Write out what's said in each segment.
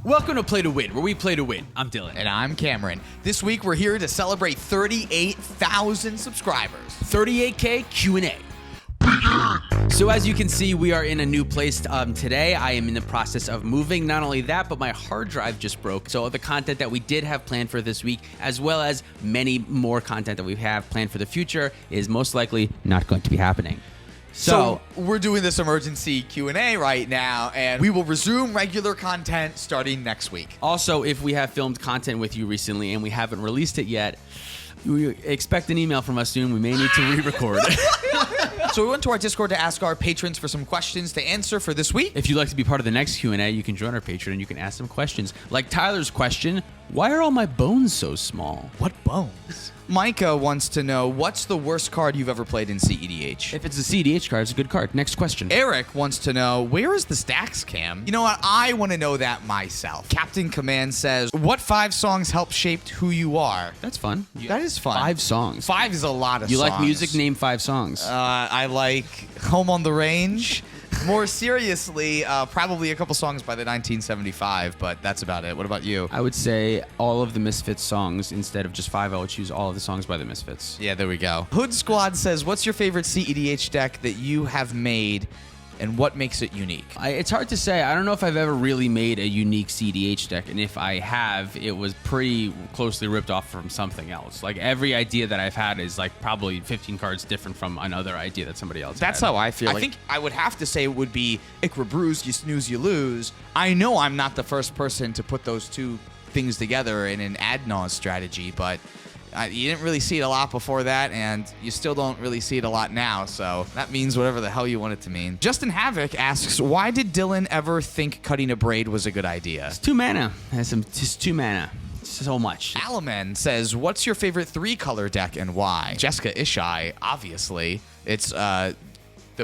Welcome to Play to Win, where we play to win. I'm Dylan. And I'm Cameron. This week we're here to celebrate 38,000 subscribers. 38K Q&A. So as you can see, we are in a new place today. I am in the process of moving. Not only that, but my hard drive just broke. So the content that we did have planned for this week, as well as many more content that we have planned for the future, is most likely not going to be happening. So we're doing this emergency Q&A right now, and we will resume regular content starting next week. Also, if we have filmed content with you recently and we haven't released it yet, we expect an email from us soon. We may need to re-record. So we went to our Discord to ask our patrons for some questions to answer for this week. If you'd like to be part of the next Q&A, you can join our Patreon and you can ask some questions. Like Tyler's question, why are all my bones so small? What bones? Micah wants to know, what's the worst card you've ever played in cEDH? If it's a cEDH card, it's a good card. Next question. Eric wants to know, where is the stacks cam? You know what? I want to know that myself. Captain Command says, what 5 songs helped shape who you are? That's fun. That is fun. 5 songs. 5 is a lot of songs. You like music? Name 5 songs. I like Home on the Range. More seriously, probably a couple songs by the 1975, but that's about it. What about you? I would say all of the Misfits songs. Instead of just 5, I would choose all of the songs by the Misfits. Yeah, there we go. Hood Squad says, what's your favorite cEDH deck that you have made, and what makes it unique? It's hard to say. I don't know if I've ever really made a unique cEDH deck, and if I have, it was pretty closely ripped off from something else. Like, every idea that I've had is like probably 15 cards different from another idea that somebody else That's had. how I feel. I think I would have to say it would be Ikra Brews, you snooze, you lose. I know I'm not the first person to put those two things together in an ad nauseam strategy, but you didn't really see it a lot before that, and you still don't really see it a lot now, so that means whatever the hell you want it to mean. Justin Havoc asks, why did Dylan ever think cutting a braid was a good idea? It's 2 mana. It's just 2 mana. So much. Alaman says, what's your favorite 3-color deck and why? Jessica Ishai, obviously. It's the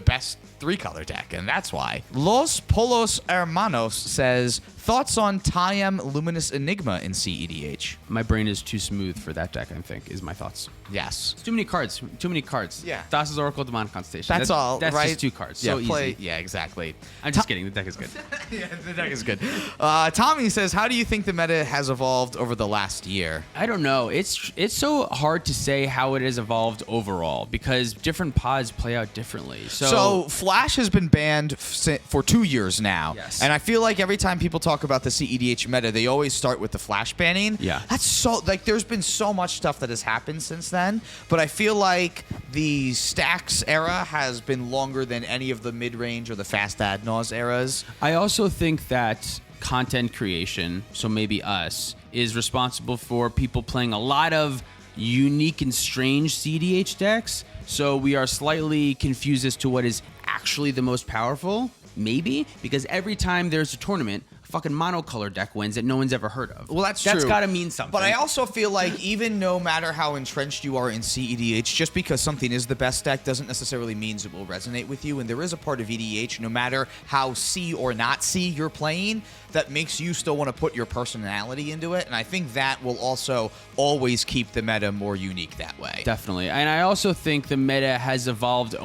best 3-color deck, and that's why. Los Polos Hermanos says, thoughts on Tayam Luminous Enigma in cEDH? My brain is too smooth for that deck, I think, is my thoughts. Yes. It's too many cards. Too many cards. Yeah. Thassa's Oracle, Demonic Constellation. That's all, That's right? just 2 cards. Yeah, So easy. Yeah, exactly. I'm just kidding. The deck is good. Yeah, the deck is good. Tommy says, how do you think the meta has evolved over the last year? I don't know. It's so hard to say how it has evolved overall because different pods play out differently. So Flash has been banned for 2 years now. Yes. And I feel like every time people talk about the cEDH meta, they always start with the Flash banning. Yeah. That's so, like, there's been so much stuff that has happened since then, but I feel like the stacks era has been longer than any of the mid-range or the fast ad naus eras. I also think that content creation, so maybe us, is responsible for people playing a lot of unique and strange cEDH decks. So we are slightly confused as to what is actually the most powerful, maybe, because every time there's a tournament, a fucking monocolor deck wins that no one's ever heard of. Well, that's true. That's got to mean something. But I also feel like even no matter how entrenched you are in cEDH, just because something is the best deck doesn't necessarily means it will resonate with you. And there is a part of EDH, no matter how C or not C you're playing, that makes you still want to put your personality into it. And I think that will also always keep the meta more unique that way. Definitely. And I also think the meta has evolved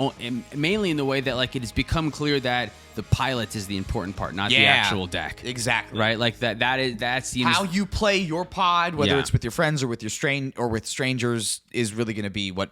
mainly in the way that, like, it has become clear that the pilot is the important part, not the actual deck. Exactly. Right? Like that seems how you play your pod, whether Yeah. it's with your friends or with your with strangers, is really going to be what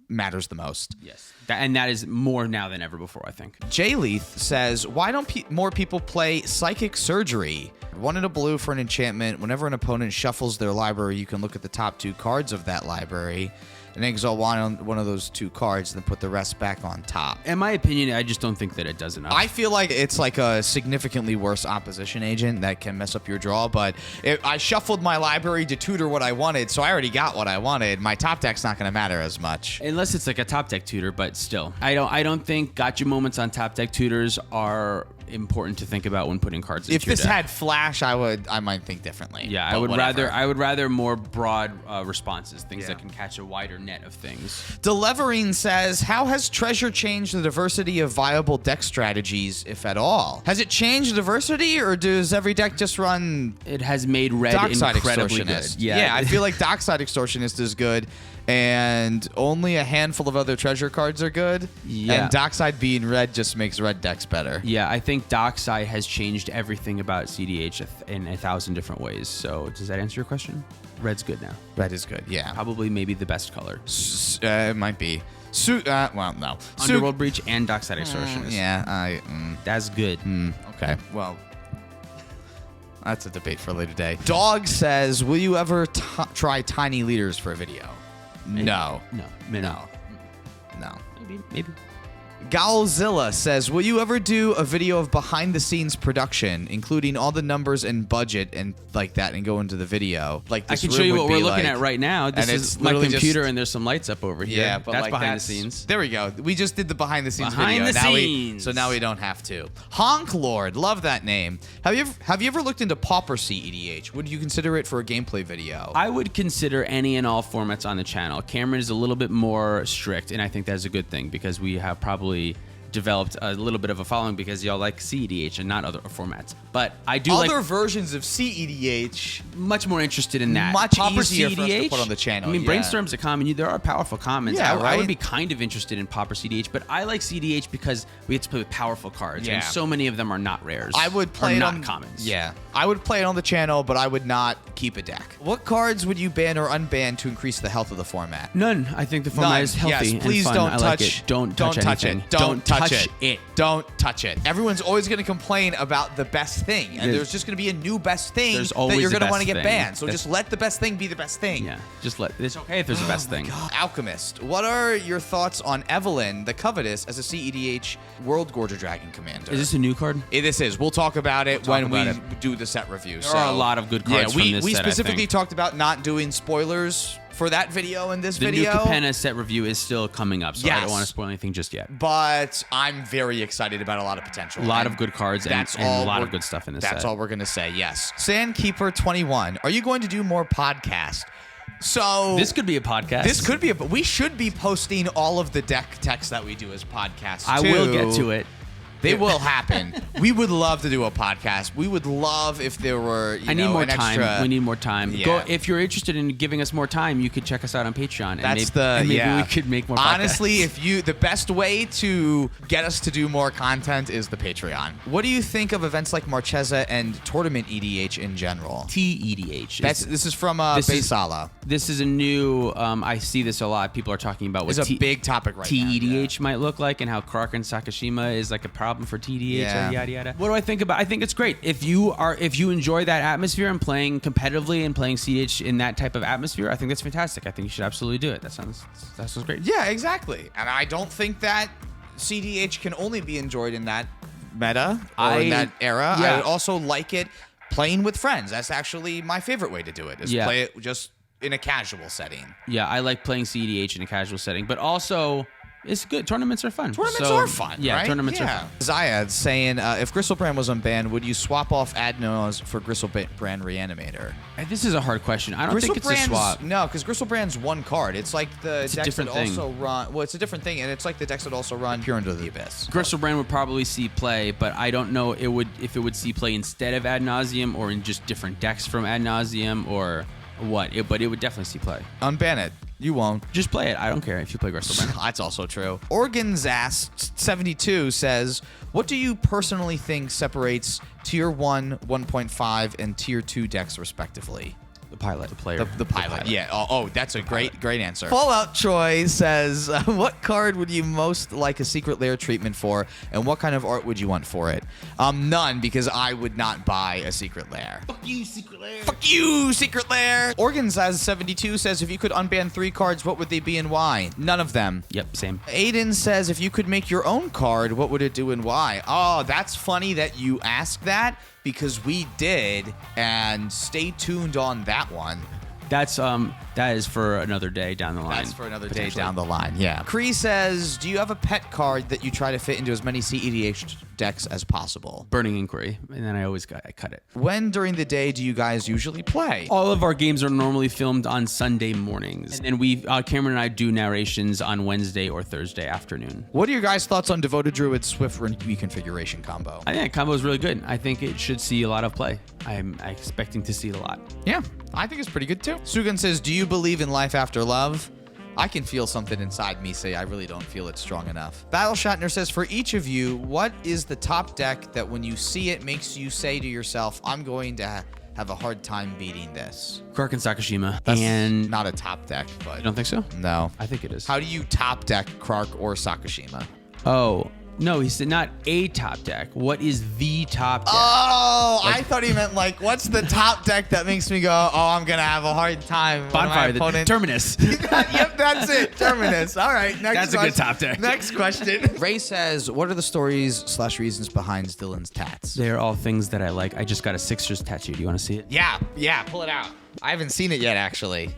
matters the most. Yes. And that is more now than ever before, I think. Jay Leith says, why don't more people play Psychic Surgery? 1 in a blue for an enchantment. Whenever an opponent shuffles their library, you can look at the top 2 cards of that library and exile one of those 2 cards, and then put the rest back on top. In my opinion, I just don't think that it does enough. I feel like it's like a significantly worse opposition agent that can mess up your draw, but I shuffled my library to tutor what I wanted, so I already got what I wanted. My top deck's not going to matter as much. Unless it's like a top deck tutor, but still. I don't think gotcha moments on top deck tutors are important to think about when putting cards into If your this deck. had Flash, I might think differently. Yeah, but whatever. I would rather more broad responses, things Yeah. that can catch a wider net of things. Delevering says, how has Treasure changed the diversity of viable deck strategies, if at all? Has it changed the diversity, or does every deck just run It has made red Dockside incredibly good. Extortionist? Yeah, I feel like Dockside Extortionist is good. and only a handful of other treasure cards are good. Yeah. And Dockside being red just makes red decks better. Yeah, I think Dockside has changed everything about CDH in 1,000 different ways. So does that answer your question? Red's good now. Red is good, yeah. Probably maybe the best color. It might be. Well, no. Underworld Breach and Dockside Extortionist. Yeah, That's good. okay. Well, that's a debate for a later day. Dog says, will you ever try tiny leaders for a video? No. No. Maybe. Galzilla says, will you ever do a video of behind-the-scenes production, including all the numbers and budget and like that, and go into the video? Like this I can show you room what would we're be looking like- at right now. This and is it's my literally computer, just- and there's some lights up over here. Yeah, but that's like behind the scenes. There we go. We just did the behind-the-scenes Behind video. the scenes. So now we don't have to. Honk Lord, love that name. Have you ever looked into Pauper cEDH? Would you consider it for a gameplay video? I would consider any and all formats on the channel. Cameron is a little bit more strict, and I think that's a good thing because we have probably developed a little bit of a following because y'all like cEDH and not other formats. But I do Other like versions of cEDH. much more interested in that. Much Pauper easier for us to cEDH, put on the channel, I mean, yeah. Brainstorm's a common. There are powerful commons. Yeah, I right? would be kind of interested in Pauper cEDH, but I like cEDH because we get to play with powerful cards, Yeah. and so many of them are not rares. I would play or it not on commons. Yeah, I would play it on the channel, but I would not keep a deck. What cards would you ban or unban to increase the health of the format? None. I think the format None. is healthy. Yes, please and fun. don't I touch. like it. Don't touch anything. it. Don't touch it. Don't touch it. Everyone's always going to complain about the best thing, and there's just going to be a new best thing There's that always you're a going to best want to get thing. banned. So That's- just let the best thing be the best thing. Yeah, just let. It's okay if there's a best thing. Alchemist, what are your thoughts on Evelyn the Covetous as a cEDH World Gorger Dragon commander? Is this a new card? This is. We'll talk about it We'll talk when about we do the set review. There are a lot of good cards we, from this we set, I specifically think. talked about not doing spoilers for that video and this The video. new Capenna set review is still coming up, so I Yes. don't want to spoil anything just yet. But I'm very excited about a lot of potential. A lot And of good cards and, that's and all a lot of we're- good stuff in this That's set. all we're going to say, yes. Sandkeeper21, are you going to do more podcasts? So This could be a podcast. This could be we should be posting all of the deck text that we do as podcasts. I will get to it. They will happen. We would love to do a podcast. We would love if there were. I need more an time. Extra, We need more time. Yeah. Go if you're interested in giving us more time. You could check us out on Patreon. And maybe we could make more. Honestly, podcasts. the best way to get us to do more content is the Patreon. What do you think of events like Marchesa and Tournament EDH in general? TEDH. This is from this is- Baysala. This is a new. I see this a lot. People are talking about what It's a big topic right now. TEDH might look like, and how Kraken Sakashima is like a problem for TEDH. Yeah. Yada yada. What do I think about? I think it's great if you enjoy that atmosphere and playing competitively and playing CEDH in that type of atmosphere. I think that's fantastic. I think you should absolutely do it. That sounds great. Yeah, exactly. And I don't think that CEDH can only be enjoyed in that meta or in that era. Yeah. I also like it playing with friends. That's actually my favorite way to do it. Is Yeah. play it just in a casual setting. Yeah, I like playing CEDH in a casual setting, but also it's good. Tournaments are fun. Tournaments are fun, Yeah, right? tournaments are fun. Zayad saying, if Gristlebrand was unbanned, would you swap off Adnos for Gristlebrand Reanimator? This is a hard question. I don't think it's a swap. No, because Gristlebrand's one card. It's like the It's a decks that different thing. also run. Well, it's a different thing, and it's like the decks that also run Pure Into the Abyss. Gristlebrand would probably see play, but I don't know if it would see play instead of Ad Nauseam or in just different decks from Ad Nauseam or what. But it would definitely see play. Unban it. You won't. Just play it. I don't care if you play Gristlebrand. That's also true. Organzast72 says, what do you personally think separates Tier 1, 1.5, and Tier 2 decks respectively? The pilot, the player. The pilot. Yeah. Oh, that's a great answer. Fallout Fallout Troy says, what card would you most like a secret lair treatment for, and what kind of art would you want for it? None, because I would not buy a secret lair. Fuck you, secret lair. Fuck you, secret lair. Organzaz72 says, if you could unban 3 cards, what would they be and why? None of them. Yep, same. Aiden says, if you could make your own card, what would it do and why? Oh, that's funny that you asked that, because we did, and stay tuned on that one. That is for another day down the line. That's for another day potentially. down the line, yeah. Cree says, do you have a pet card that you try to fit into as many cEDH decks as possible? Burning Inquiry, and then I cut it. When during the day do you guys usually play? All of our games are normally filmed on Sunday mornings, and then Cameron and I do narrations on Wednesday or Thursday afternoon. What are your guys' thoughts on Devoted Druid Swift reconfiguration combo? I think that combo is really good. I think it should see a lot of play. I'm expecting to see it a lot. Yeah, I think it's pretty good too. Sugan says, do you believe in life after love? I can feel something inside me say I really don't feel it strong enough. Battle Shatner says, for each of you, what is the top deck that when you see it makes you say to yourself, I'm going to have a hard time beating this? Kark and Sakashima. That's And not a top deck, but you don't think so? no. I think it is. How do you top deck Kark or Sakashima? Oh, no, he said not a top deck. What is the top deck? Oh, I thought he meant like, what's the top deck that makes me go, oh, I'm going to have a hard time when my Bonfire, the opponent... Terminus. Yep, that's it. Terminus. All right. Next That's a good top deck. Next question. Ray says, what are the stories/reasons behind Dylan's tats? They're all things that I like. I just got a Sixers tattoo. Do you want to see it? Yeah, pull it out. I haven't seen it yet, actually.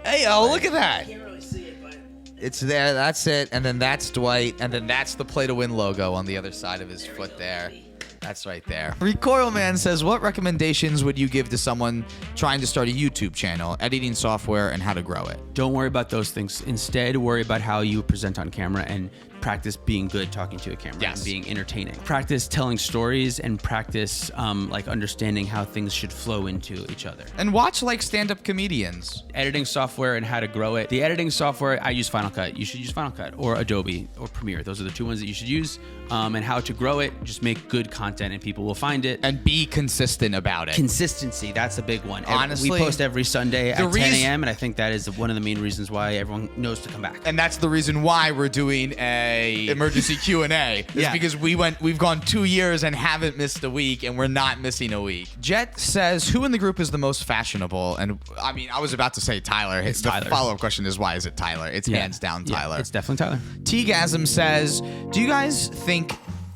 Hey, oh, look at that. Can't really see it, but It's there. That's it. And then that's Dwight. And then that's the Play to Win logo on the other side of his foot there. That's right there. Recoil Man says, what recommendations would you give to someone trying to start a YouTube channel, editing software, and how to grow it? Don't worry about those things. Instead, worry about how you present on camera and practice being good talking to a camera and being entertaining. Practice telling stories and practice like understanding how things should flow into each other. And watch like stand-up comedians. Editing software and how to grow it. The editing software, I use Final Cut. You should use Final Cut or Adobe or Premiere. Those are the two ones that you should use. And how to grow it, just make good content and people will find it. And be consistent about it. Consistency, that's a big one. Honestly, we post every Sunday at 10 reason- a.m. and I think that is one of the main reasons why everyone knows to come back. And that's the reason why we're doing a emergency Q&A. Is because we've gone 2 years and haven't missed a week, and we're not missing a week. Jet says, who in the group is the most fashionable? And I mean, I was about to say Tyler. It's the Tyler. follow-up question is, why is it Tyler? It's hands down Tyler. It's definitely Tyler. T-Gasm says, do you guys think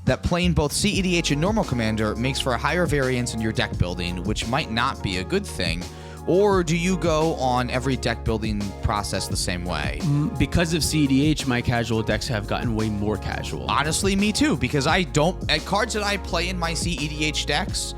that playing both cEDH and normal commander makes for a higher variance in your deck building, which might not be a good thing? Or do you go on every deck building process the same way? Because of cEDH, my casual decks have gotten way more casual. Honestly, me too, because I don't... cards that I play in my cEDH decks,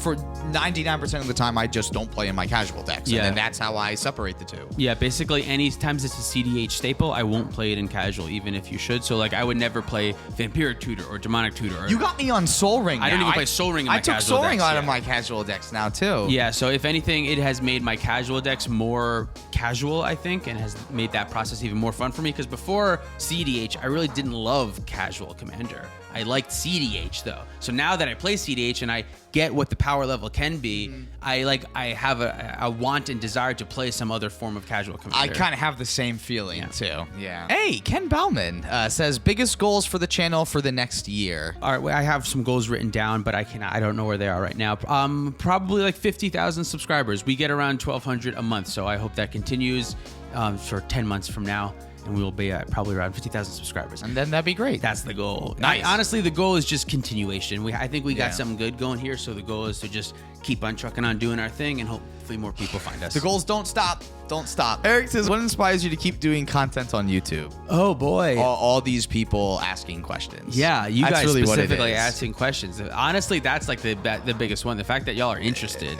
for 99% of the time, I just don't play in my casual decks. Yeah. And then that's how I separate the two. Yeah, basically any times it's a cEDH staple, I won't play it in casual, even if you should. So like I would never play Vampiric Tutor or Demonic Tutor. You got me on Soul Ring now. I don't even play Soul Ring in my I took casual Soul Ring decks, out of yeah. my casual decks now, too. Yeah, so if anything, it has made my casual decks more casual, I think, and has made that process even more fun for me. Because before cEDH, I really didn't love casual Commander. I liked cEDH though. So now that I play cEDH and I get what the power level can be, I have a want and desire to play some other form of casual Commander. I kind of have the same feeling, Yeah. too. Yeah. Hey, Ken Bauman says, biggest goals for the channel for the next year. All right, well, I have some goals written down, but I don't know where they are right now. Probably like 50,000 subscribers. We get around 1,200 a month, so I hope that continues for 10 months from now, and we will be at probably around 50,000 subscribers. And then that'd be great. That's the goal. Nice. Honestly, the goal is just continuation. I think we got Yeah. something good going here, so the goal is to just keep on trucking on doing our thing, and hopefully more people find us. The goals don't stop. Don't stop. Eric says, what inspires you to keep doing content on YouTube? Oh boy. All these people asking questions. Yeah, you That's guys really what it specifically is. asking questions. Honestly, that's like the biggest one. The fact that y'all are interested.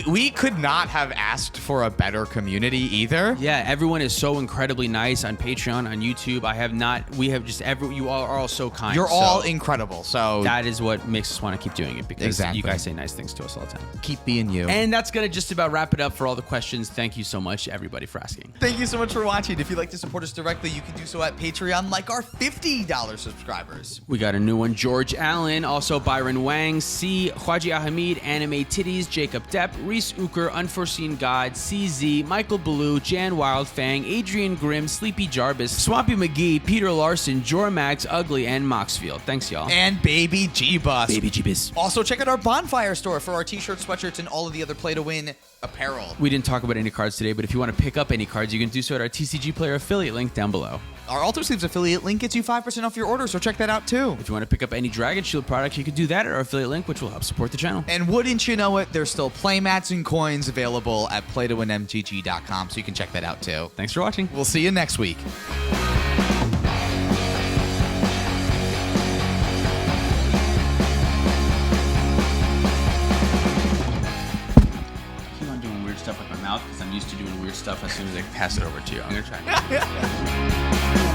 We could not have asked for a better community either. Yeah, everyone is so incredibly nice on Patreon, on YouTube. You all are all so kind. You're So all incredible. So that is what makes us want to keep doing it, because Exactly. you guys say nice things to us all the time. keep being you. And that's going to just about wrap it up for all the questions. Thank you so much, everybody, for asking. Thank you so much for watching. If you'd like to support us directly, you can do so at Patreon, like our $50 subscribers. We got a new one, George Allen, also Byron Wang, C, Khwaji Ahmed, Anime Titties, Jacob Depp, Reese Uker, Unforeseen God, CZ, Michael Ballou, Jan Wildfang, Adrian Grimm, Sleepy Jarvis, Swampy McGee, Peter Larson, Jormax, Ugly, and Moxfield. Thanks, y'all. And Baby G-Bus. Baby Jeebus. Also, check out our Bonfire store for our t-shirts, sweatshirts, and all of the other play-to-win apparel. We didn't talk about any cards today, but if you want to pick up any cards, you can do so at our TCG Player affiliate link down below. Our Alter Sleeves affiliate link gets you 5% off your order, so check that out too. If you want to pick up any Dragon Shield products, you can do that at our affiliate link, which will help support the channel. And wouldn't you know it, there's still playmats and coins available at playtowinmgg.com, so you can check that out too. Thanks for watching. We'll see you next week. Keep on doing weird stuff with my mouth because I'm used to doing weird stuff as soon as I pass it over to you. I'm going to try.